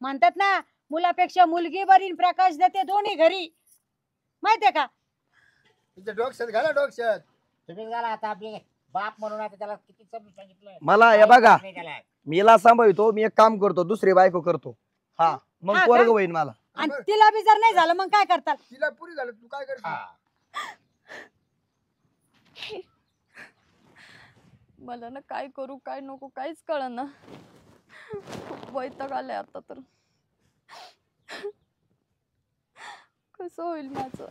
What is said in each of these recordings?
म्हणतात ना मुलापेक्षा मुलगी बरी प्रकाश देते दोन्ही घरी, माहितीये का? तुझ्या डोक्यात घाला डोक्यात. तुम्ही झाला आता आपले बाप म्हणून आता त्याला किती समजून सांगितलं. मला हे बघा नाही त्याला. मीला सांभाळतो, मी एक काम करतो, दुसरी बायको करतो. हा मग हा पोरग का? होईल मला. आणि तिला बी जर नाही झालं मग काय करताल? तिला पुरी झालं तू काय करतो? हा. मला ना काय करू काय नको काहीच कळना. खूप वैताग आलाय आता तर. कसं होईल माझं?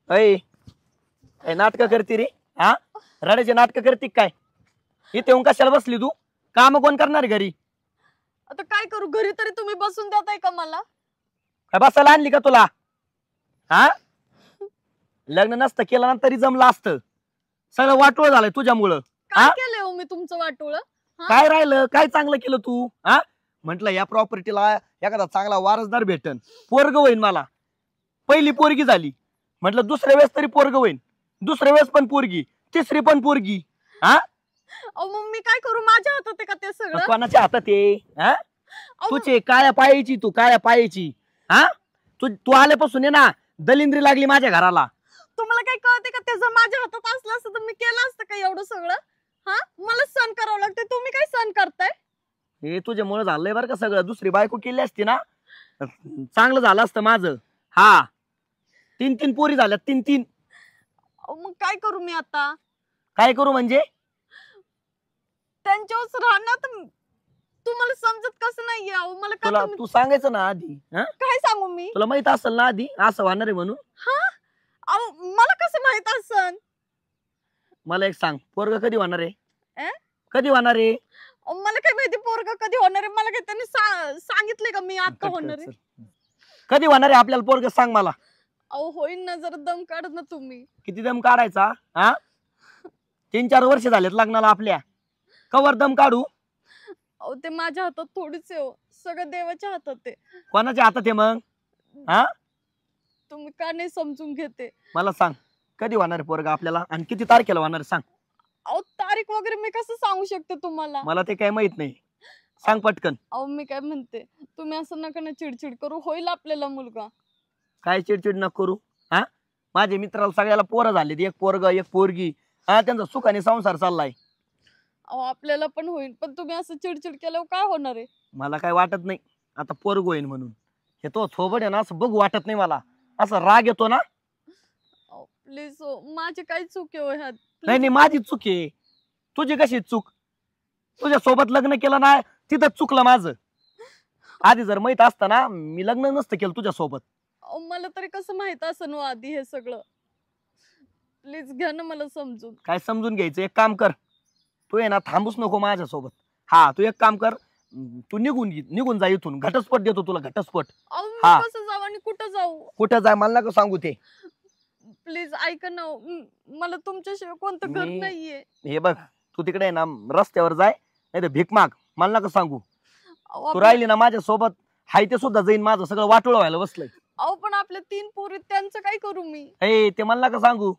अय नाटक करते रे? हा रडायचे नाटक करते काय? इथे येऊन कशाला बसली तू? काम कोण करणार घरी? आता काय करू? घरी तरी तुम्ही बसून देताय का मला? काय बसायला आणली का तुला? हा लग्न नसतं केलं ना तरी जमलं असतं. सगळं वाटोळ झालंय तुझ्यामुळं. काय केलंय हो मी तुमचं वाटोळ? काय राहिलं? काय चांगलं केलं तू? हा म्हंटल या प्रॉपर्टीला एखादा चांगला वारसदार भेटन, पोरग होईन. मला पहिली पोरगी झाली, म्हटलं दुसऱ्या वेळेस तरी पोरग होईन, दुसऱ्या वेळेस पण पोरगी, तिसरी पण पोरगी. हा मग मी काय करू? माझ्या हातात आहे का ते सगळं? कोणाच्या हातात आहे? हा तुझे काळ्या पायाची, तू काळ्या पायाची. हा तू आल्यापासून आहे ना दलिंद्री लागली माझ्या घराला. तुम्हाला काय कळते का? ते जर माझ्या हातात असलं असतं तर मी केलं असतं का एवढं सगळं? हा मला सहन करावं लागतं. तुम्ही काय सहन करताय? हे तुझ्यामुळे झालंय बरं का सगळं. दुसरी बायको केली असती ना चांगलं झालं असतं माझं. हा 3 पोरी झाल्या, 3. मग काय करू मी आता? काय करू म्हणजे? त्यांच्यावर राहणार तर तुम्हाला समजत कसं नाहीये? अहो मला तुला काय तू सांगायचं ना आधी. काय सांगू मी? तुला माहित असेल ना आधी असं होणार आहे म्हणून. हा अहो मला कसं माहित असन? मला एक सांग, पोरग कधी होणार आहे? अं? कधी होणार आहे? मला काय माहिती पोरग कधी होणार आहे? मला काय त्यांनी सांगितलंय का मी आता होणार आहे? कधी होणार आहे आपल्याला पोरग सांग मला. अहो होईन ना, जरा दम काढ ना तुम्ही. किती दम काढायचा? हा 3-4 वर्ष झालेत लग्नाला आपल्या, कवर दम काढू? अहो ते माझ्या हातात थोडीच आहे हो, सगळं देवाच्या हातात आहे. कोणाच्या हातात आहे मग? हा तुम्ही का नाही समजून घेते? मला सांग कधी होणार आहे पोरग आपल्याला आणि किती तारखेला होणार आहे सांग. अहो तारीख वगैरे मी कसं सांगू शकते तुम्हाला? मला ते काय माहित नाही, सांग पटकन. अहो मी काय म्हणते, तुम्ही असं नका ना चिडचिड करू, होईल आपल्याला मुलगा. काय चिडचिड न करू? हा माझ्या मित्राला सगळ्याला पोरं झालेत, एक पोरग एक पोरगी. हा त्यांचा सुखाने संसार चाललाय. अहो आपल्याला पण होईल, पण तुम्ही असं चिडचिड केल्यावर काय होणार आहे? मला काय वाटत नाही आता पोरग होईन म्हणून. हे तो सोबत आहे ना असं बघू वाटत नाही मला, असं राग येतो ना. प्लीज हो, माझी काही चूक आहे हो ह्यात. नाही नाही माझी चूक आहे. तुझी कशी चूक? तुझ्या सोबत लग्न केलं ना तिथं चुकलं माझं. आधी जर माहित असतं ना मी लग्न नसतं केलं तुझ्या सोबत. मला तरी कसं माहित असं आधी हे सगळं? प्लीज घ्या ना मला समजून. काय समजून घ्यायचं? एक काम कर, तू आहे ना थांबूच नको माझ्यासोबत. हा तू एक काम कर, तू निघून जा इथून. घटस्फोट देतो तुला, घटस्फोट. मी कसं जाऊ आणि कुठं जाऊ? कुठं जाय मला नका सांगू ते. प्लीज ऐका ना, मला तुमच्याशिवाय कोणतं घर नाहीये. हे बघ तू तिकडे आहे ना रस्त्यावर जाय, नाही तर भीक माग, मला नका सांगू. तू राहिली ना माझ्या सोबत, हाय ते सुद्धा जाईन माझं सगळं वाटोळ व्हायला बसलंय. अहो पण आपल्या 3 पोरी, त्यांचं काय करू मी? ते मला नका सांगू.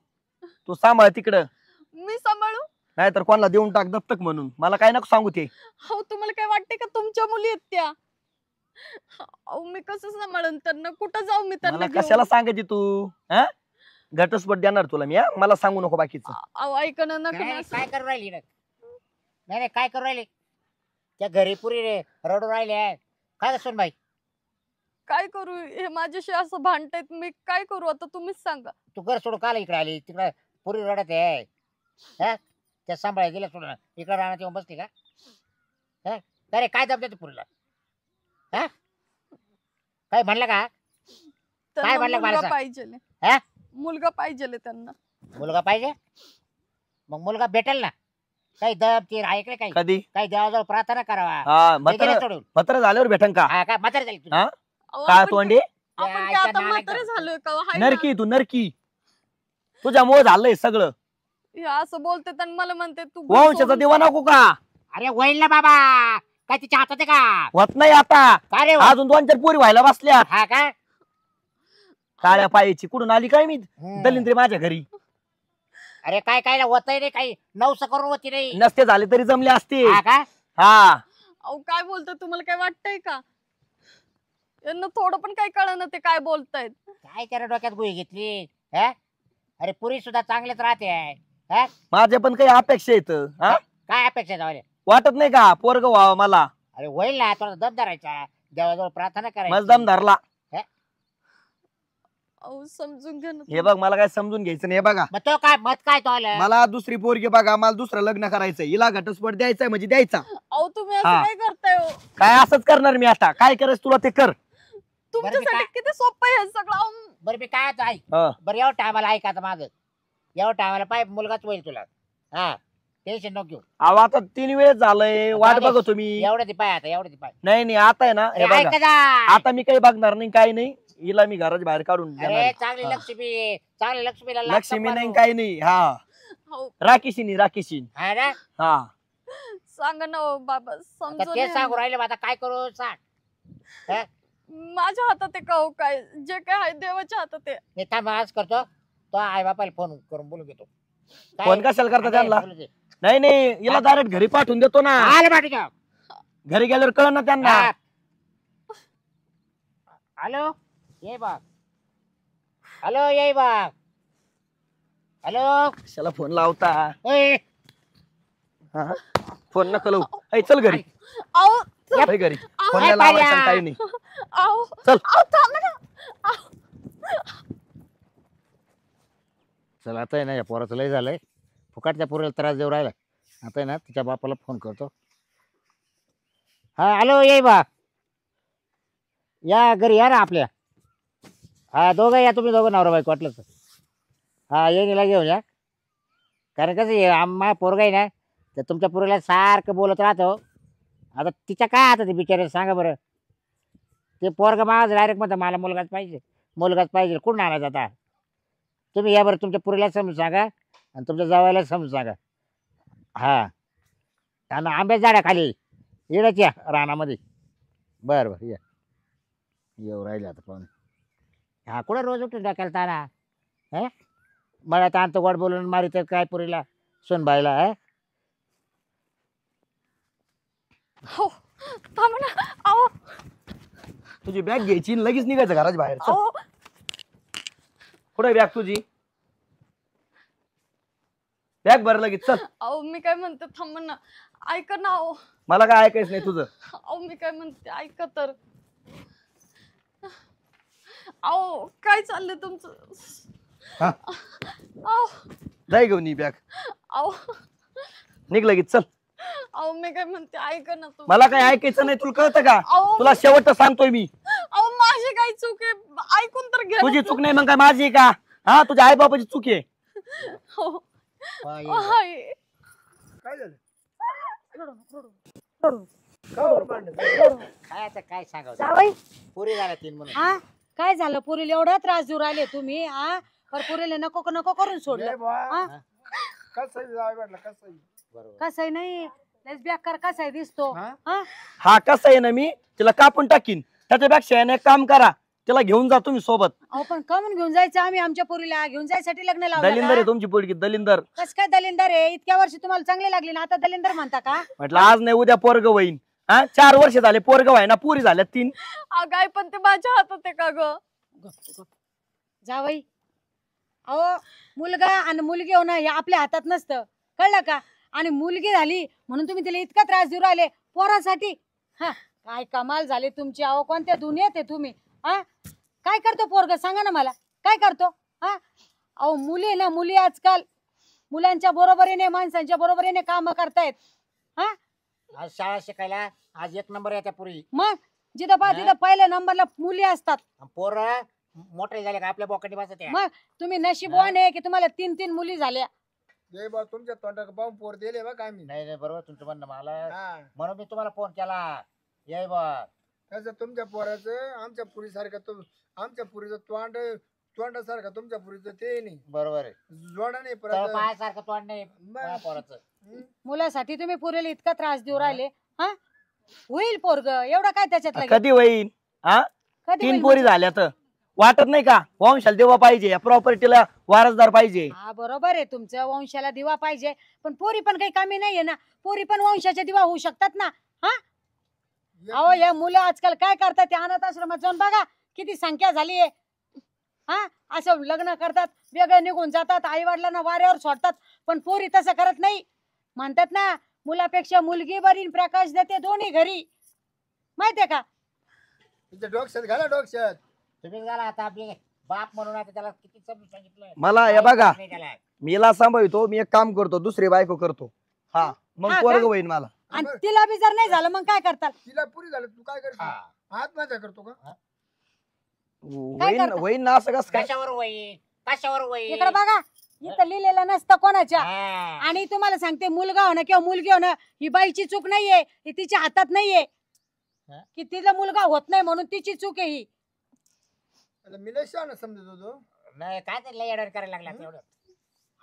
तू सांभाळ तिकडं. मी सांभाळू? नाहीतर कोणाला देऊन टाक दत्तक म्हणून. मला काय नको सांगू ते. हो तुम्हाला काय वाटते का तुमच्या मुली आहेत त्या? अहो मी कसं सांभाळन त्यांना? कुठं जाऊ मी त्यांना? कशाला सांगायची तू? घटस्फोट देणार तुला मी. मला सांगू नको बाकीचं. अहो ऐका ना, काय करू राहिली? नाही काय करू राहिली? त्या घरी पुरी रडू राहिले काय सुन बाई? काय करू? हे माझ्याशी असं भांडतायत, मी काय करू आता? तुम्हीच सांगा. तू घर सोडून काल इकडे आली? तिकडे पुरी रडत आहे. त्या सांभाळायला गेल्या सोडून इकडे राहण्यात येऊन बसते का? अरे काय जमत ते पुरीला? काय म्हणलं का? काय म्हणलं? मुलगा पाहिजे, मुलगा पाहिजे त्यांना. मुलगा पाहिजे? मग मुलगा भेटेल ना. काही दम तीर आहे इकडे? काही कधी काही देवाजवळ प्रार्थना करावा. म्हातारं झाल्यावर भेटन का? काय म्हातारं झाली? काय तोंडी? आपण काय आता म्हातारे झालोय का? नरकी तू नरकी. तुझ्यामुळे झालंय सगळं. हे असं बोलते आणि मला म्हणते तू वंशाचा दिवा नको का? अरे होईल ना बाबा. काय तिच्या हातात आहे का? होत नाही आता. काय रे अजून 2-4 पोरी व्हायला बसल्या. हा का? काळ्या पायाची कुठून आली काय मी दलिंद्री माझ्या घरी? अरे काय काय होतही नाही, काही नवस करून होती नाही. नसते झाले तरी जमले असते. हा का? हा अहो काय बोलताय, तुम्हाला काय वाटतंय का? यांना थोडं पण काय कळलं ते काय बोलतायत. काय त्याला डोक्यात गोळी घेतली? हा? अरे पुरी सुद्धा चांगलेच राहते. हा? माझ्या पण काही अपेक्षा येत. हा काय अपेक्षा जावले? वाटत नाही का पोरग व्हावं मला? अरे होईल ना, थोडा दम धरायचा, देवाजवळ प्रार्थना माझा करायची. दम धरला. अहो समजून घ्या ना हे बघ मला काय समजून घ्यायचं नाही. हे बघा मग तो काय मत काय तो आलं? मला दुसरी पोरगी बघा, मला दुसरं लग्न करायचंय, हिला घटस्फोट द्यायचाय म्हणजे द्यायचा. अहो तुम्ही असं हा. काय करताय हो? काय असंच करणार मी आता. काय करायचं तुला ते कर. तुमच्यासाठी काय- किती सोपं आहे हे सगळं. अहो, बरं मी काय आता ऐक. हा. बरं एवढं टायमाला ऐक आता माझं. एवढं टायमाला पाय मुलगाच होईल तुला. हा टेन्शन नको घेऊ. अहो आता 3 वेळेस झालंय, वाट चालेल. बघतो मी. एवढं ती पाय आता, एवढं ती पाय. नाही नाही आता आहे ना, हे अरे ऐक बघा जा. आता मी काही बघणार नाही, काही नाही. हिला मी घराच्या बाहेर काढून देणार अरे आहे. चांगली हा. लक्ष्मी, चांगली लक्ष्मीला लाथ लक्ष्मी नाही मारू. काही नाही. हा अहो, राकेशीनी राकेशीन. हा ना? हा सांगा ना हो बाबा, आता समजून तेच घ्या सांगू ना. राहिले मग आता काय करू सांग. माझ्या हातात आहे का हो? काय जे काय आहे देवाच्या हातात आहे. मी थांब आज करतो. तो आई बापाला फोन करून बोलून घेतो. काय? फोन कशाला करता त्यांना? बोलू दे. नाही नाही हिला डायरेक्ट घरी पाठवून देतो ना. आलं पाठीच्या. घरी गेल्यावर कळ ना त्यांना. हा. हॅलो ये बघ. हॅलो ये बघ. हॅलो कशाला फोन लावता? ओय. हा? फोन नका लावू. ऐ चल घरी. अहो ऐ घरी. अहो, फोन काय लावायचं पाड्या? काही नाही. अहो चल. अहो, थांबा ना. अहो. चल आता आहे ना, या पोराचं लय झालंय. फुकाटच्या पोराला त्रास देऊ राहिला. आता आहे ना तिच्या बापाला फोन करतो. हा हॅलो ये बा. या घरी या ना आपल्या. हा दोघं या, तुम्ही दोघं नवरा बायको वाटलं तर. हा येणीला घेऊन या. कारण कसं आहे, आम्हा पोरगा आहे ना, तर तुमच्या पोरीला सारखं बोलत राहतो. आता तिच्या काय आता ते बिचारे सांगा बरं. ते पोरगा माझं डायरेक्ट म्हणतं मला मुलगाच पाहिजे, मुलगाच पाहिजे. कुठून आणायचं आता? तुम्ही या बरं, तुमच्या पुरीला समजून सांगा आणि तुमच्या जावायला समजून सांगा. हा आणि आंब्याच्या झाडाखाली येडच या रानामध्ये. बरं बरं या. येऊ राहिले आता पाहुणे. हा कुठं रोज उठून टाकायला ताना? हा मला तर आणतो गोड बोलून मारित काय पुरीला सोनबाईला. हा हो थांबा ना. अहो तुझी बॅग घ्यायची आणि लगेच निघायचं घराच्या बाहेर. चल. अहो कुठे बॅग तुझी? बॅग भर लगेच चल. अहो मी काय म्हणते, थांबा ना. ऐका ना. अहो मला काय ऐकायचं नाही तुझं. अहो मी काय म्हणते ऐका तर. अहो काय चाललंय तुमचं? हा अहो जाय घेऊन ही बॅग. अहो निघ लगेच चल. अहो मी काय म्हणते ऐका ना तुम्ही. मला काय ऐकायचं नाही, तुला कळतं का? अहो तुला शेवटचं सांगतोय मी. अहो माझी काही चूक आहे, ऐकून तर घ्या ना तुझी तुम्ही. चूक नाही मग काय माझी आहे का? हा तुझ्या आई बाबाची चूक आहे. हो. वा, ये. हाय. काय झालं? रडू. का बरं भांडण? काय आता काय सांगावं? जावई पुरी झाल्या 3 म्हणून. हा काय झालं? पुरीला एवढा त्रास देऊ राहिले तुम्ही. हा पर पुरीला नको नको करून ए सोडलं. बुवा, हा कसं जावं वाटलं कसं? बरोबर. कसं नाही लस बेकार कसा दिसतो. हा? हा हा कसा आहे ना, मी तिला कापून टाकीन. त्याच्यापेक्षा याने एक काम करा, तिला घेऊन जा तुम्ही सोबत. अहो पण कमून घेऊन जायचं आम्ही आमच्या पुरीला? घेऊन जायसाठी लग्न दलिंदर लावलं आहे तुमची पोरगी, दलिंदर. कस काय दलिंदर आहे? इतक्या वर्षी तुम्हाला चांगले लागले ना, आता दलिंदर म्हणता का? म्हटलं आज नाही उद्या पोरग होईन. हा 4 वर्ष झाले पोरग व्हाय ना, पुरी झाल्या 3. अगाय पण ते माझ्या हातात आहे का ग? जावई अहो मुलगा आणि मुलगी होणं हे आपल्या हातात नसतं, कळलं का? आणि मुलगी झाली म्हणून तुम्ही तिला इतका त्रास देऊ राहिले पोरासाठी. हा काय कमाल झाले तुमची. अहो कोणत्या दुनियेत आहे तुम्ही? हा काय करतो पोरग सांगा ना मला, काय करतो? हा अहो मुली ना, मुली आजकाल मुलांच्या बरोबरीने माणसांच्या बरोबरीने काम करतायत. हा आज शाळा शिकायला आज 1 नंबर येत्या पुरी. मग जिथं पहा तिथं पहिल्या नंबरला मुली असतात. पोरं मोठे झाले का आपल्या बॉकटी बसत. मग तुम्ही नशीबवान आहे की तुम्हाला 3 मुली झाल्या. ए बा तुमच्या तोंडात पाहून पोर दिले बा आम्ही. नाही नाही बरोबर तुमचं म्हणणं मला, हा म्हणून मी तुम्हाला फोन केला. ये बा. तसं तुमच्या पोराचं आमच्या पुरीसारखं आमच्या पुरीचं तोंडासारखं तुमच्या पुरीचं ते नाही. बरोबर आहे. जोडा नाही परत. पायासारखं तोंड नाही मग. पोराचं. मुलासाठी तुम्ही पुरेल इतका त्रास देऊ राहिले. हा होईल पोरग, एवढं काय त्याच्यात लगेच? कधी होईन? हा कधी 3 होईल पोरी म्हणजे? झाल्या तर वाटत नाही का वंशाला देवा पाहिजे या प्रॉपर्टीला वारसदार पाहिजे. हा बरोबर आहे तुमचं, वंशाला दिवा पाहिजे, पण पोरी पण काही कमी नाहीये ना, पोरी पण वंशाचे दिवा होऊ शकतात ना. अहो या मुलं आजकाल काय करतात, ते अनाथ आश्रमात जाऊन बघा किती संख्या झाली आहे. हा असं लग्न करतात, वेगळे निघून जातात, आई वडिलांना वाऱ्यावर सोडतात, पण पोरी तसं करत नाही. म्हणतात ना, मुलापेक्षा मुलगी बरी प्रकाश देते दोन्ही घरी, माहितीये का. तुझ्या डोक्यात घाला डोक्यात. तुम्हीच झाला आता आपले बाप म्हणून आता त्याला किती समजून सांगितलं. मला हे बघा नाही त्याला. मीला सांभाळतो, मी एक काम करतो, दुसरी बायको करतो. हा मग हा का? पोरग होईल मला. आणि तिला बी जर नाही झालं मग काय करताल. तिला पुरी झालं तू काय करतो? हा. आत्महत्या करतो का? होईन करता? होईन ना असं कसं काय. कशावर होईल कशावर होईल. इकडे बघा, इथं लिहिलेलं नसतं कोणाच्या. हा. आणि तुम्हाला सांगते, मुलगा होणं किंवा मुलगी होणं ही बाईची चूक नाहीये, ही तिच्या हातात नाहीये. हा? की तिला मुलगा होत नाही म्हणून तिची चूक आहे ही. मी लय शहाणा समजत होतो. नाही काय ते लय एडवर करायला लागला तेवढं.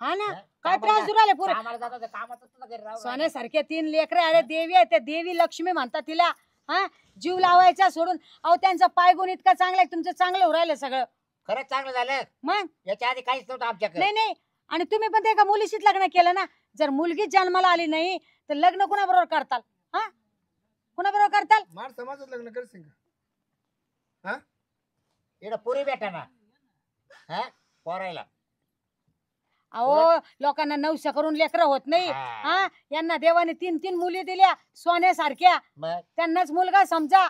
हा ना, हा? काय कामाला त्रास देऊ राहिले पुरे. कामाला जात होते, कामातच तुला घरी राहू लागलं. सोन्यासारखे 3 लेकरे, अरे देवी आहे, त्या देवी लक्ष्मी म्हणतात तिला. हा जीव लावायचा सोडून, अहो त्यांचा पायगुण इतका चांगला आहे, तुमचं चांगलं होऊ राहिलं सगळं. खरंच चांगलं झालं. मग याच्या आधी काहीच नव्हतं आमच्याकडे. नाही नाही, आणि तुम्ही पण ते एका मुलीशीच लग्न केलं ना. जर मुलगी जन्माला आली नाही तर लग्न कुणाबरोबर करताल. हा कुणाबरोबर करताल. मार समाजात लग्न करशील का? इकडं पुरी भेटा ना. हा पोरायला. अहो लोकांना 900 करून लेकरं होत नाही. हा. हा यांना देवाने 3 मुली दिल्या सोन्यासारख्या. मग त्यांनाच मुलगा समजा,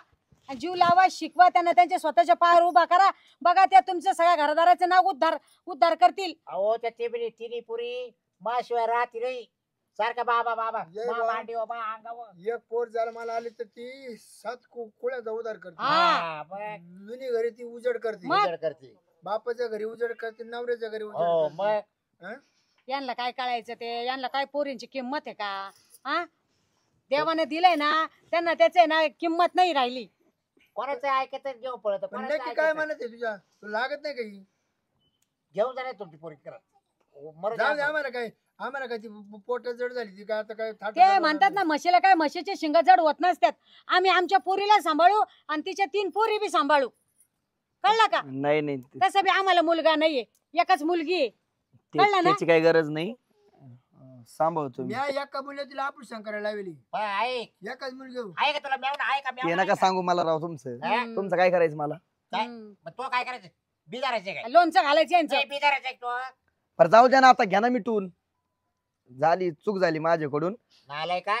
आणि जीव लावा, शिकवा त्यांना, त्यांच्या स्वतःच्या पायावर उभा करा. बघा त्या तुमचं सगळ्या घरदाराचं नाव उद्धार करतील. अहो त्या तिन्ही पुरी माशिवाय राहती नाही. सारखं बाबा बाबा ये मा बा. मांडीवर मा अंगावर. एक पोर जर मला आली तर ती 7 कुळ्याचा उधार करते. हा, मग जुनी घरी ती उजड करते. मग? विचार करते. बापाच्या घरी उजड करते, नवऱ्याच्या घरी हो उजड मग करते. यांना काय कळायचं, ते यांना काय पोरींची किंमत आहे का. हा देवाने दिलंय ना त्यांना, त्याच ना किंमत नाही राहिली. कोणाचं ऐकत घेऊन पळत. पण नक्की काय म्हणत आहे तुझ्या? तुला लागत नाही काही? घेऊन जाणार तुमची पोरी करत. मरू जाऊ दे, द्या. आम्हाला काय ती पोट जड झाली ती काय आता काय थाट ते म्हणतात ना, म्हशीला काय म्हशीचे शिंग जड होत नसतात. आम्ही आमच्या पोरीला सांभाळू आणि तिच्या 3 पोरी बी सांभाळू, कळलं का. नाही नाही तसं बी आम्हाला मुलगा नाहीये, एकच मुलगी आहे. कळलं ना? त्याची काही गरज नाही. सांभाळतो मी. मी एका मुलीला तिला ऑपरेशन करायला लावली. हा, ऐक एकाच मुलगी घेऊ. आहे का तुला मेवणं आहे का ते मेवणं नका आहे का? सांगू मला राव तुमचं. हा? तुमचं काय करायचं मला. काय? हम्म. मग तो काय करायचं? बिजारायचं काय? लोणचं घालायचं यांचं. नाही, बिजारायचं आहे तो. पर जाऊ द्या ना, आता घ्या ना मिटून. झाली चूक झाली माझ्याकडून. नालाय का?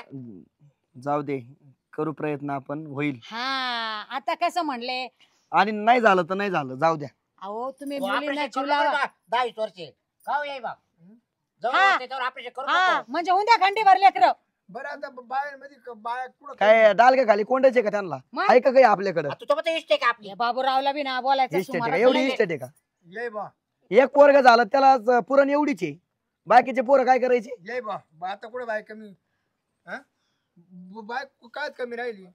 जाऊ दे, करू प्रयत्न आपण, होईल. हा आता कसं म्हणले, आणि नाही झालं तर नाही झालं, जाऊ द्या. अहो तुम्ही तो मुलींना operation जीव करू लावा. नका, 22 वर्षे का येई बाप. जाऊ हा. त्याच्यावर ऑपरेशन करू हा नको. म्हणजे उद्या खंडी भरले लेकरं. बरं आता बायांमध्ये बाया कुठं काय डालका खाली कोंडायचे का त्यांना? मग? आहे का काही आपल्याकडं? तू सोबत इष्ट आहे का आपली? या बाबूरावला बी ना बोलायचं इस्टेट आहे का? सुमाराचं एवढी नाहीये. इस्टेट आहे का? ये बा एक पोरग झालं त्याला पुरण एवढीच आहे. बाकीचे पोरं काय करायचे? ये बा आता कुठं बाय कमी? हा? बाय काय कमी राहिली?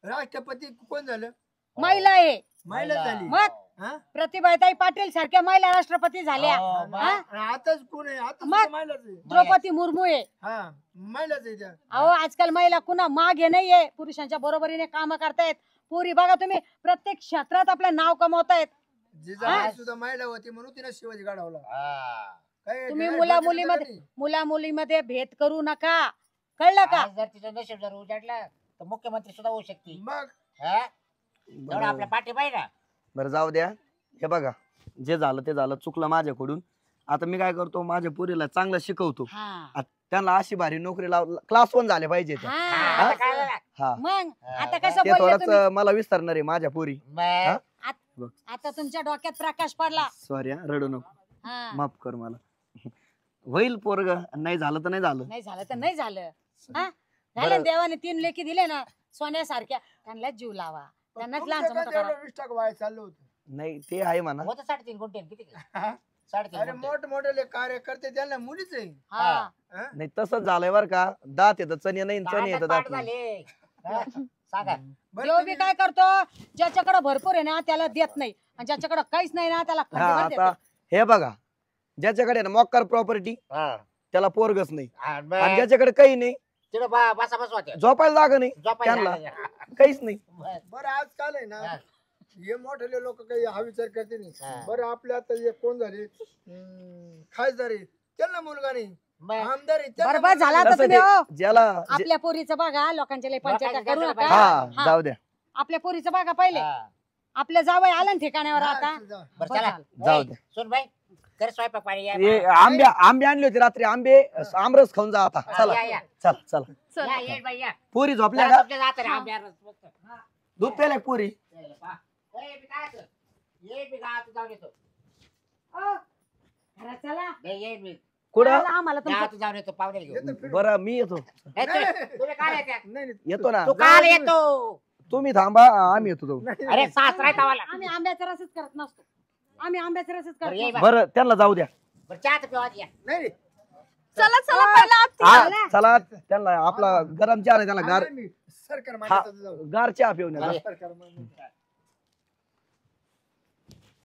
राष्ट्रपती कोण झालं? महिला आहे. महिला झाली. मग? हा? प्रतिभाताई पाटील सारख्या महिला राष्ट्रपती झाल्या. हो, मग. हा? आणि आताच कोण आहे? आता मग? सुद्धा महिलाच आहे. द्रौपदी मुर्मू आहे. हा महिलाच आहे त्या. अहो आजकाल महिला कुणा मागे नाहीये, पुरुषांच्या बरोबरीने काम करतायत. पोरी बघा तुम्ही, प्रत्येक क्षेत्रात आपलं नाव कमवतायत. जिजाबाई सुद्धा महिला होती म्हणून तिने शिवाजी गाडवला. हा. काय तुम्ही काय मुला डोक्यात मुलीमध्ये नाही. मुला मुलीमध्ये भेद करू नका, कळलं का. आज जर तिचं नशीब जर उजाडलं तर मुख्यमंत्री सुद्धा होऊ शकते. मग हा? एवढं आपल्या पाठी पाहिजे ना. बरं जाऊ द्या. हे बघा, जे झालं ते झालं, चुकलं माझ्याकडून. आता मी काय करतो, माझ्या पोरीला चांगलं शिकवतो. हा त्यांना अशी भारी नोकरी लाव, क्लास 1 झाले पाहिजे त्या. हा, हा. आता काय झालं? हा मग आता हा, कसं ते बोलले थोडंच तुम्ही. मला विस्तारणार आहे माझ्या पोरी. मग आता तुमच्या डोक्यात प्रकाश पडला. सॉरी, रडू नको, हा माफ कर मला. होईल पोरग, नाही झालं तर नाही झालं. नाही झालं तर नाही झालं. हा बरं. झालं, देवाने 3 लेकी दिले ना सोन्यासारख्या, त्यांनाच जीव लावा, त्यांनाच लहान तुमचं मोठं काय करा. तेवढं 20 टक्के वाया चाललं होतं. नाही ते आहे म्हणा. होतं 3.5 गुंठे किती? हा? 3.5 अरे गुंठे. मोठमोठे कार्यकर्ते त्यांना मुलीच आहे. हा हा? नाही तसंच झालंय बर का. दात येतं चणे नाही, चणे दातात येतं पाठ दात नाही. झाले. हा? सांगा. बरं देव बी तुम्ही- काय करतो, ज्याच्याकडे भरपूर आहे ना त्याला देत नाही, आणि ज्याच्याकडे काहीच नाही ना त्याला हा खंडीभर देतो. आता हे बघा, ज्याच्याकडे ना मॉक्कर प्रॉपर्टी हा. त्याला पोरगच नाही, आणि आणि मग ज्याच्याकडे काही नाही, तिकडं बसा बसवा ते. झोपायला जागा नाही, झोपायला त्यांना लागायचं. काहीच नाही. बरं. बरं आजकाल आहे ना हा. हे मोठे लोक काही हा विचार करते नाही. हा. बरं आपल्या आता हे कोण झाले खासदार आहे त्यांना मुलगा नाही, मग आमदार आहे त्यांना बरबाद मुलगा झाला नाही. तर तुम्ही हो. ज्याला आपल्या पोरीचं बघा, लोकांच्या लय पंचायत लोकांच्या करू नका. पंचायत हा हा. जाऊ द्या आपल्या पोरीचं बघा पहिले. हा. आपल्या जावई आलं ना ठिकाणावर हा, आता. जा. बरं बरं चला झालं. जाऊ ए, दे. सुन बाई कर स्वयंपाक पाणी या. हे आंबे आणले होते रात्री, आमरस खाऊन जा आता. चला या, या. चला चला. चल. या, ये बाई, या. पोरी झोपल्या जरा का? तुमच्या जातं रे, आंब्यावर बसतो. दूध प्यायला का पोरी? ए, मी काय असं? ये मी गावात जाऊन येतो. ओ, घरात चला. नाही, ये मी कुठं? आम्हाला तुमचं गावात जाऊन येतो पाहुणे घेऊन. येतो फिरून. बरं मी येतो. ए, तुम्ही काय येत्या? नाही, नाही. येतो ना. तू काल येतो. तुम्ही थांबा, आम्ही येतो जाऊ. अरे सासरा आहे तवाला. आम्ही आंब्याचा रसच करत नसतो. आम्ही आंब्याचा रसच बरं, ये करत बा. बरं त्यांना जाऊ द्या. बरं चहा तर पिवा या. नाही, नाही. चला चला पहिला आत्ती. हा चला त्यांना आपला गरम चहा नाही, त्याला गार आम्ही सरकार हा, मान्यता जाऊ. गार चहा पिऊन या. अरे. सरकार मान्यता.